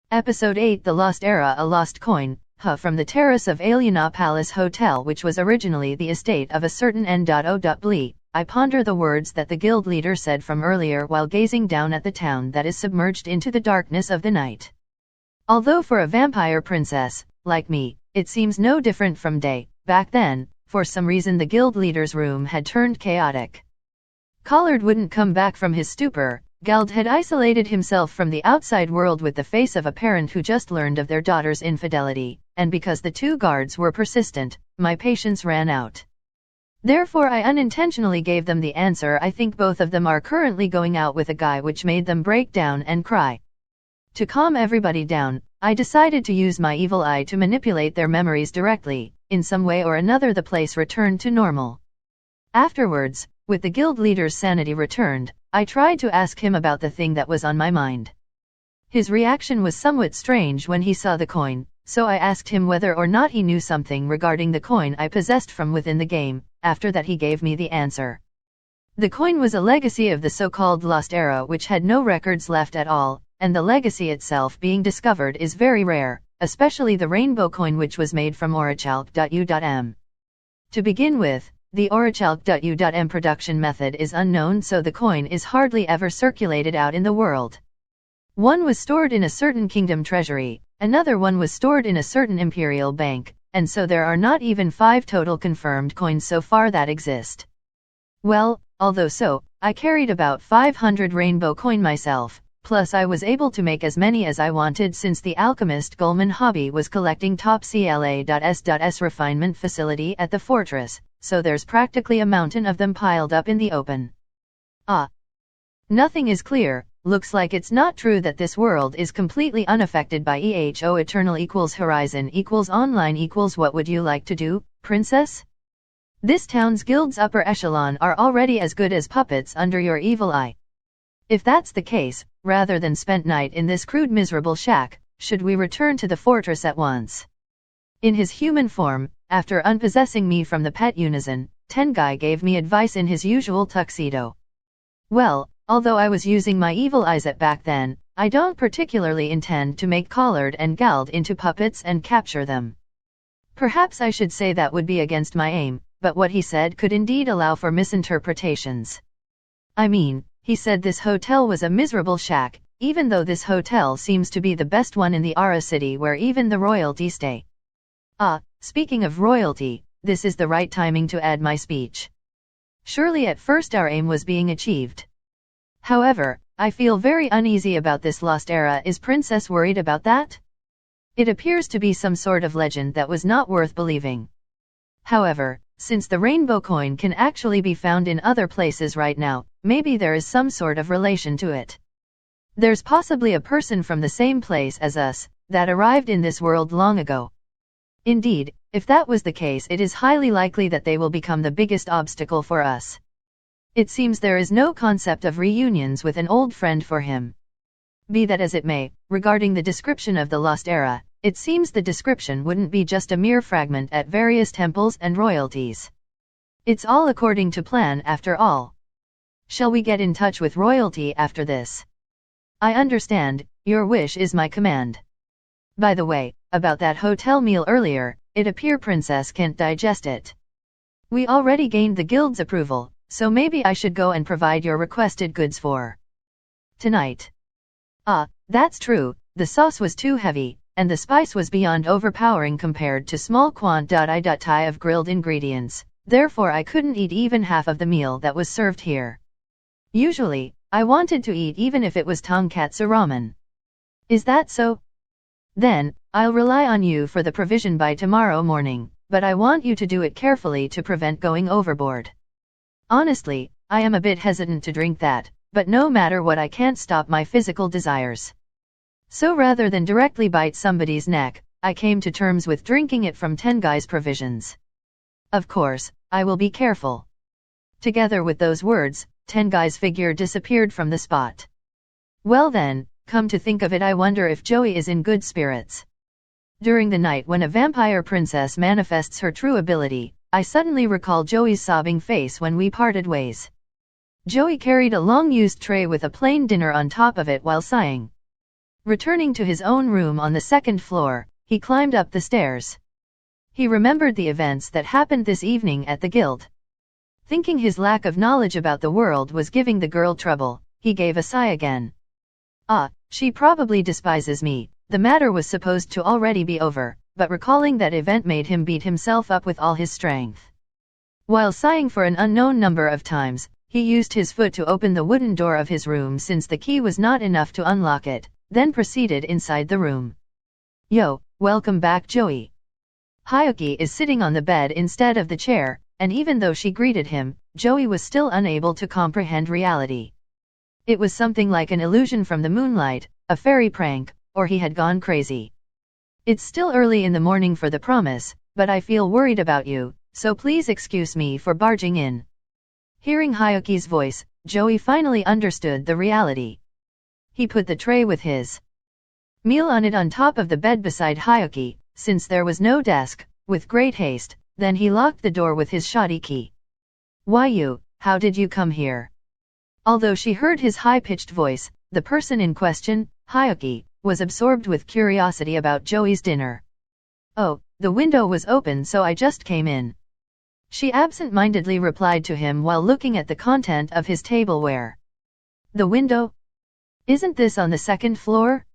Episode 8 The Lost Era A Lost Coin. From the terrace of Aliena Palace Hotel, which was originally the estate of a certain N.O.Blee, I ponder the words that the guild leader said from earlier while gazing down at the town that is submerged into the darkness of the night. Although for a vampire princess, like me, it seems no different from day, back then, for some reason the guild leader's room had turned chaotic. Collard wouldn't come back from his stupor. Gald had isolated himself from the outside world with the face of a parent who just learned of their daughter's infidelity, and because the two guards were persistent, my patience ran out. Therefore I unintentionally gave them the answer. I think both of them are currently going out with a guy, which made them break down and cry. To calm everybody down, I decided to use my evil eye to manipulate their memories directly. In some way or another the place returned to normal. Afterwards, with the guild leader's sanity returned, I tried to ask him about the thing that was on my mind. His reaction was somewhat strange when he saw the coin, so I asked him whether or not he knew something regarding the coin I possessed from within the game. After that he gave me the answer. The coin was a legacy of the so-called Lost Era, which had no records left at all, and the legacy itself being discovered is very rare, especially the rainbow coin, which was made from orichalk.u.m. To begin with, the orichalk.u.m production method is unknown, so the coin is hardly ever circulated out in the world. One was stored in a certain kingdom treasury, another one was stored in a certain imperial bank, and so there are not even 5 total confirmed coins so far that exist. Well, although so, I carried about 500 rainbow coin myself, plus I was able to make as many as I wanted since the alchemist Gulman hobby was collecting top CLA.S.S refinement facility at the fortress, so there's practically a mountain of them piled up in the open. Nothing is clear. Looks like it's not true that this world is completely unaffected by EHO Eternal equals Horizon equals Online equals What would you like to do, princess? This town's guild's upper echelon are already as good as puppets under your evil eye. If that's the case, rather than spend night in this crude miserable shack, should we return to the fortress at once? In his human form, after unpossessing me from the pet Unison, Tengai gave me advice in his usual tuxedo. Well, although I was using my evil eyes at back then, I don't particularly intend to make Collard and Gald into puppets and capture them. Perhaps I should say that would be against my aim, but what he said could indeed allow for misinterpretations. I mean, he said this hotel was a miserable shack, even though this hotel seems to be the best one in the Ara city where even the royalty stay. Speaking of royalty, this is the right timing to add my speech. Surely at first our aim was being achieved. However, I feel very uneasy about this lost era. Is Princess worried about that? It appears to be some sort of legend that was not worth believing. However, since the rainbow coin can actually be found in other places right now, maybe there is some sort of relation to it. There's possibly a person from the same place as us, that arrived in this world long ago. Indeed, if that was the case, it is highly likely that they will become the biggest obstacle for us. It seems there is no concept of reunions with an old friend for him. Be that as it may, regarding the description of the Lost Era, it seems the description wouldn't be just a mere fragment at various temples and royalties. It's all according to plan after all. Shall we get in touch with royalty after this? I understand, your wish is my command. By the way, about that hotel meal earlier, it appears Princess can't digest it. We already gained the guild's approval, so maybe I should go and provide your requested goods for tonight. That's true, the sauce was too heavy, and the spice was beyond overpowering compared to small quantity of grilled ingredients, therefore I couldn't eat even half of the meal that was served here. Usually, I wanted to eat even if it was tonkatsu ramen. Is that so? Then, I'll rely on you for the provision by tomorrow morning, but I want you to do it carefully to prevent going overboard. Honestly, I am a bit hesitant to drink that, but no matter what I can't stop my physical desires. So rather than directly bite somebody's neck, I came to terms with drinking it from Tengai's provisions. Of course, I will be careful. Together with those words, Tengai's figure disappeared from the spot. Well then, come to think of it, I wonder if Joey is in good spirits. During the night when a vampire princess manifests her true ability, I suddenly recall Joey's sobbing face when we parted ways. Joey carried a long-used tray with a plain dinner on top of it while sighing. Returning to his own room on the second floor, he climbed up the stairs. He remembered the events that happened this evening at the guild. Thinking his lack of knowledge about the world was giving the girl trouble, he gave a sigh again. Ah, she probably despises me. The matter was supposed to already be over, but recalling that event made him beat himself up with all his strength. While sighing for an unknown number of times, he used his foot to open the wooden door of his room since the key was not enough to unlock it, then proceeded inside the room. Yo, welcome back Joey. Hyuki is sitting on the bed instead of the chair, and even though she greeted him, Joey was still unable to comprehend reality. It was something like an illusion from the moonlight, a fairy prank, or he had gone crazy. It's still early in the morning for the promise, but I feel worried about you, so please excuse me for barging in. Hearing Hyuki's voice, Joey finally understood the reality. He put the tray with his meal on it on top of the bed beside Hyuki, since there was no desk, with great haste, then he locked the door with his shoddy key. Why you, how did you come here? Although she heard his high-pitched voice, the person in question, Hyuki, was absorbed with curiosity about Joey's dinner. Oh, the window was open so I just came in. She absent-mindedly replied to him while looking at the content of his tableware. The window? Isn't this on the second floor?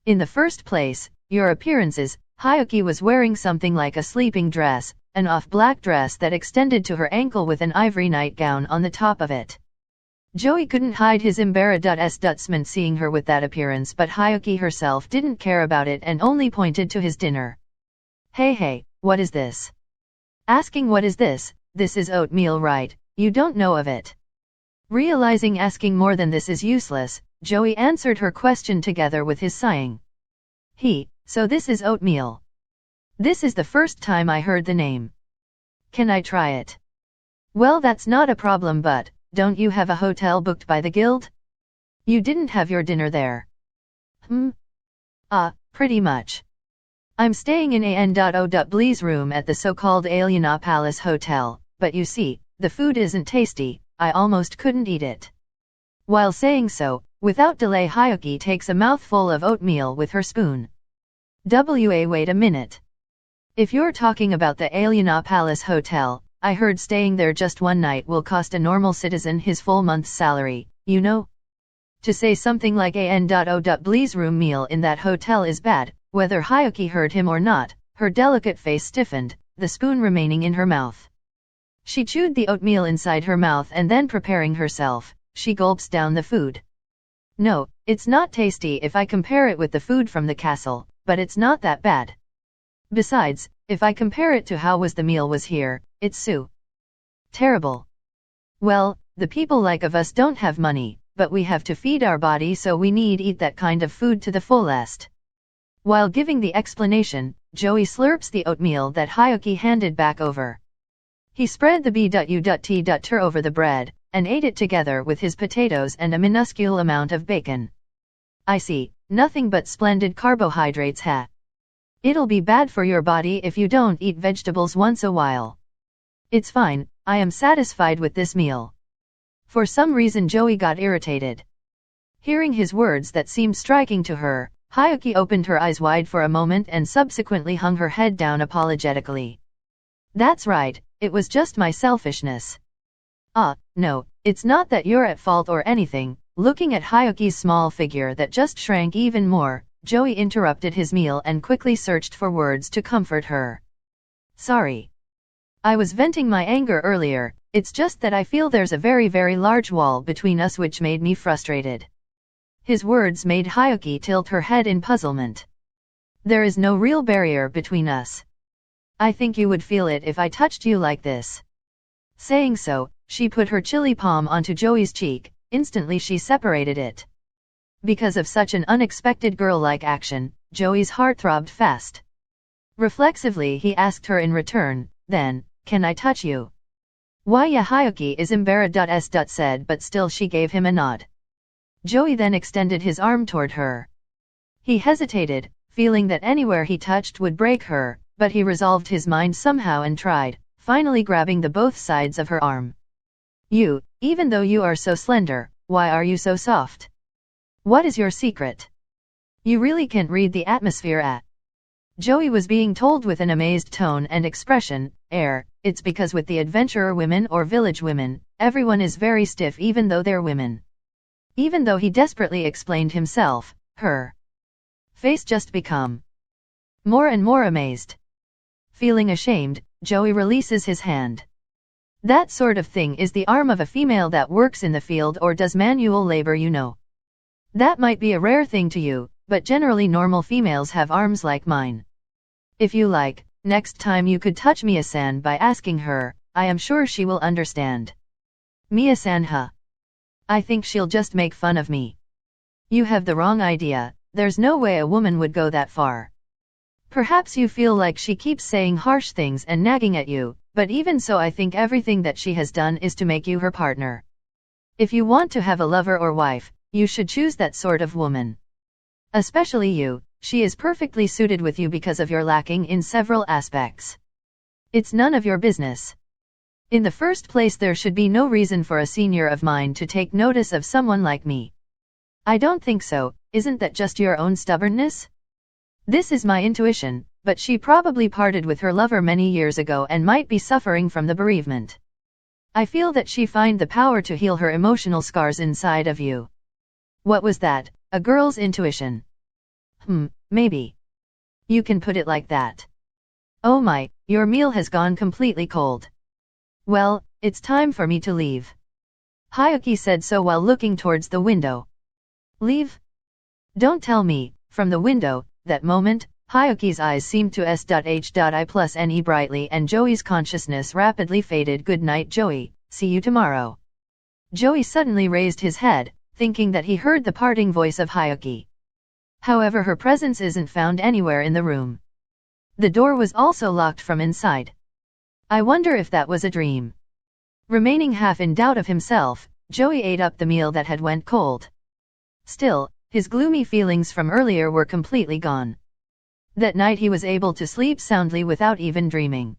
In the first place, your appearances. Hyuki was wearing something like a sleeping dress, an off-black dress that extended to her ankle with an ivory nightgown on the top of it. Joey couldn't hide his embarrassment seeing her with that appearance, but Hyuki herself didn't care about it and only pointed to his dinner. Hey, what is this? Asking what is this? This is oatmeal, right? You don't know of it. Realizing asking more than this is useless, Joey answered her question together with his sighing. So this is oatmeal. This is the first time I heard the name. Can I try it? Well, that's not a problem, but don't you have a hotel booked by the guild? You didn't have your dinner there. Pretty much. I'm staying in An.O.Blee's room at the so-called Aliena Palace Hotel, but you see, the food isn't tasty, I almost couldn't eat it. While saying so, without delay Hyuki takes a mouthful of oatmeal with her spoon. Wait a minute. If you're talking about the Aliena Palace Hotel, I heard staying there just one night will cost a normal citizen his full month's salary, you know? To say something like An.O.Blee's room meal in that hotel is bad, whether Hyuki heard him or not, her delicate face stiffened, the spoon remaining in her mouth. She chewed the oatmeal inside her mouth and then preparing herself, she gulps down the food. No, it's not tasty if I compare it with the food from the castle, but it's not that bad. Besides, if I compare it to how was the meal was here, it's so terrible. Well, the people like of us don't have money, but we have to feed our body, so we need eat that kind of food to the fullest. While giving the explanation, Joey slurps the oatmeal that Hyuki handed back over. He spread the b.u.t.tur over the bread, and ate it together with his potatoes and a minuscule amount of bacon. I see, nothing but splendid carbohydrates, ha. It'll be bad for your body if you don't eat vegetables once a while. It's fine, I am satisfied with this meal. For some reason Joey got irritated. Hearing his words that seemed striking to her, Hyuki opened her eyes wide for a moment and subsequently hung her head down apologetically. That's right, it was just my selfishness. No, it's not that you're at fault or anything. Looking at Hyuki's small figure that just shrank even more, Joey interrupted his meal and quickly searched for words to comfort her. Sorry. I was venting my anger earlier, it's just that I feel there's a very, very large wall between us which made me frustrated. His words made Hyuki tilt her head in puzzlement. There is no real barrier between us. I think you would feel it if I touched you like this. Saying so, she put her chilly palm onto Joey's cheek. Instantly she separated it. Because of such an unexpected girl-like action, Joey's heart throbbed fast. Reflexively he asked her in return, then, can I touch you? Why yeah, Hyuki is embarrassed said, but still she gave him a nod. Joey then extended his arm toward her. He hesitated, feeling that anywhere he touched would break her, but he resolved his mind somehow and tried, finally grabbing the both sides of her arm. You, even though you are so slender, why are you so soft? What is your secret? You really can't read the atmosphere at. Joey was being told with an amazed tone and expression, it's because with the adventurer women or village women, everyone is very stiff even though they're women. Even though he desperately explained himself, her face just become more and more amazed. Feeling ashamed, Joey releases his hand. That sort of thing is the arm of a female that works in the field or does manual labor, you know. That might be a rare thing to you, but generally normal females have arms like mine. If you like, next time you could touch Mia-san by asking her, I am sure she will understand. Mia-san, huh? I think she'll just make fun of me. You have the wrong idea, there's no way a woman would go that far. Perhaps you feel like she keeps saying harsh things and nagging at you, but even so I think everything that she has done is to make you her partner. If you want to have a lover or wife, you should choose that sort of woman. Especially you, she is perfectly suited with you because of your lacking in several aspects. It's none of your business. In the first place, there should be no reason for a senior of mine to take notice of someone like me. I don't think so, isn't that just your own stubbornness? This is my intuition, but she probably parted with her lover many years ago and might be suffering from the bereavement. I feel that she find the power to heal her emotional scars inside of you. What was that, a girl's intuition? Maybe. You can put it like that. Oh my, your meal has gone completely cold. Well, it's time for me to leave. Hyuki said so while looking towards the window. Leave? Don't tell me, from the window, that moment, Hyuki's eyes seemed to s.h.i+ne brightly and Joey's consciousness rapidly faded. Good night, Joey, see you tomorrow. Joey suddenly raised his head, thinking that he heard the parting voice of Hyuki. However, her presence isn't found anywhere in the room. The door was also locked from inside. I wonder if that was a dream. Remaining half in doubt of himself, Joey ate up the meal that had went cold. Still, his gloomy feelings from earlier were completely gone. That night he was able to sleep soundly without even dreaming.